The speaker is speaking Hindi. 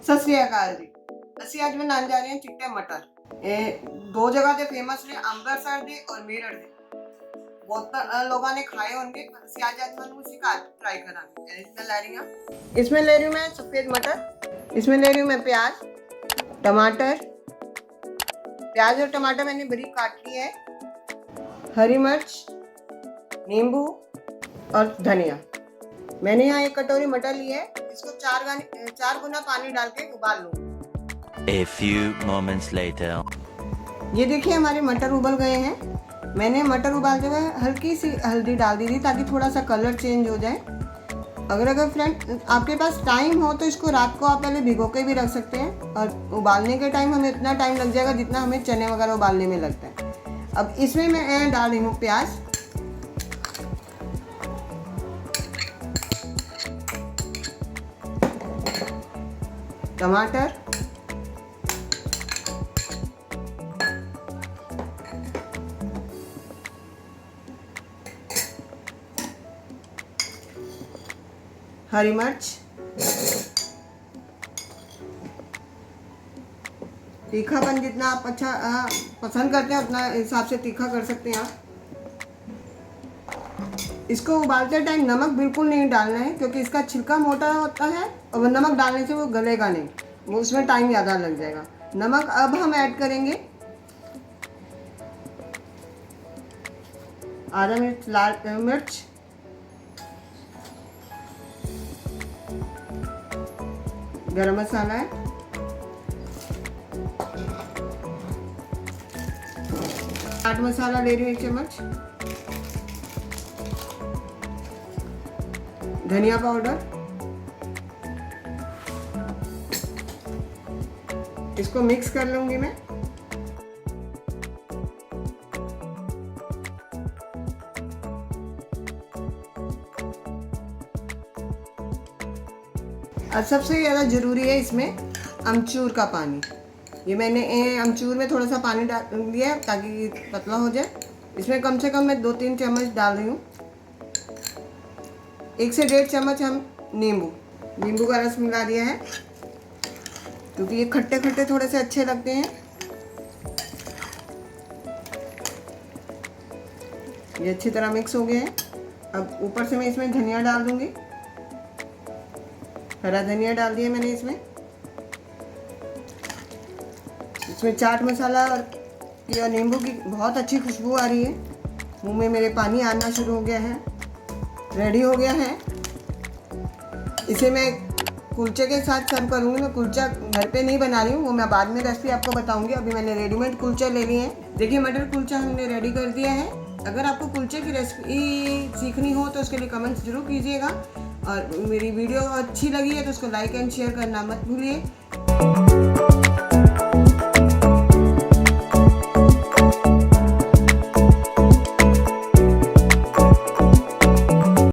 सत श्री अकाल जी। ਅਸੀਂ ਅੱਜ ਬਣਾਉਣ ਜਾ ਰਹੇ ਹਾਂ ਚਿੱਟੇ ਮਟਰ। ਇਹ दो जगह के फेमस ने, ਅੰਮ੍ਰਿਤਸਰ ਦੇ और मेरठ ਦੇ। बहुत लोगों ने खाए होंगे। ਅਸੀਂ आज उसी का ट्राई करांगे। इसमें ले रही हूँ मैं सफेद मटर, इसमें ले रही हूँ मैं प्याज, टमाटर। प्याज और टमाटर मैंने बारीक काट लिया है, हरी मिर्च, नींबू और धनिया। मैंने यहाँ एक कटोरी मटर ली है, इसको 4 गुना पानी डाल के उबाल लूँ। A few moments later. ये देखिए हमारे मटर उबल गए हैं। मैंने मटर उबालते हुए हल्की सी हल्दी डाल दी थी ताकि थोड़ा सा कलर चेंज हो जाए। अगर फ्रेंड आपके पास टाइम हो तो इसको रात को आप पहले भिगो के भी रख सकते हैं, और उबालने के टाइम हमें इतना टाइम लग जाएगा जितना हमें चने वगैरह उबालने में लगता है। अब इसमें मैं डाल रही हूँ प्याज, टमाटर, हरी मिर्च, तीखापन जितना आप अच्छा पसंद करते हैं उतना हिसाब से तीखा कर सकते हैं आप। इसको उबालते टाइम नमक बिल्कुल नहीं डालना है, क्योंकि इसका छिलका मोटा होता है और नमक डालने से वो गलेगा नहीं, वो उसमें टाइम ज़्यादा लग जाएगा। नमक अब हम ऐड करेंगे आधा लाल मिर्च, गरम मसाला है, चाट मसाला ले रही हूँ 1 चम्मच, धनिया पाउडर। इसको मिक्स कर लूंगी मैं। और सबसे ज़्यादा ज़रूरी है इसमें अमचूर का पानी। ये मैंने अमचूर में थोड़ा सा पानी डाल दिया है ताकि पतला हो जाए। इसमें कम से कम मैं 2-3 चम्मच डाल रही हूँ। 1 से 1.5 चम्मच हम नींबू का रस मिला दिया है, क्योंकि ये खट्टे खट्टे थोड़े से अच्छे लगते हैं। ये अच्छी तरह मिक्स हो गए हैं। अब ऊपर से मैं इसमें धनिया डाल दूंगी, हरा धनिया डाल दिया मैंने इसमें चाट मसाला और नींबू की बहुत अच्छी खुशबू आ रही है। मुंह में मेरे पानी आना शुरू हो गया है। रेडी हो गया है। इसे मैं कुलचे के साथ सर्व करूँगी। मैं कुलचा घर पे नहीं बना रही हूँ, वो मैं बाद में रेसिपी आपको बताऊँगी। अभी मैंने रेडीमेड कुलचे ले लिए हैं। देखिए मटर कुलचा हमने रेडी कर दिया है। अगर आपको कुलचे की रेसिपी सीखनी हो तो उसके लिए कमेंट्स जरूर कीजिएगा, और मेरी वीडियो अच्छी लगी है तो उसको लाइक एंड शेयर करना मत भूलिए।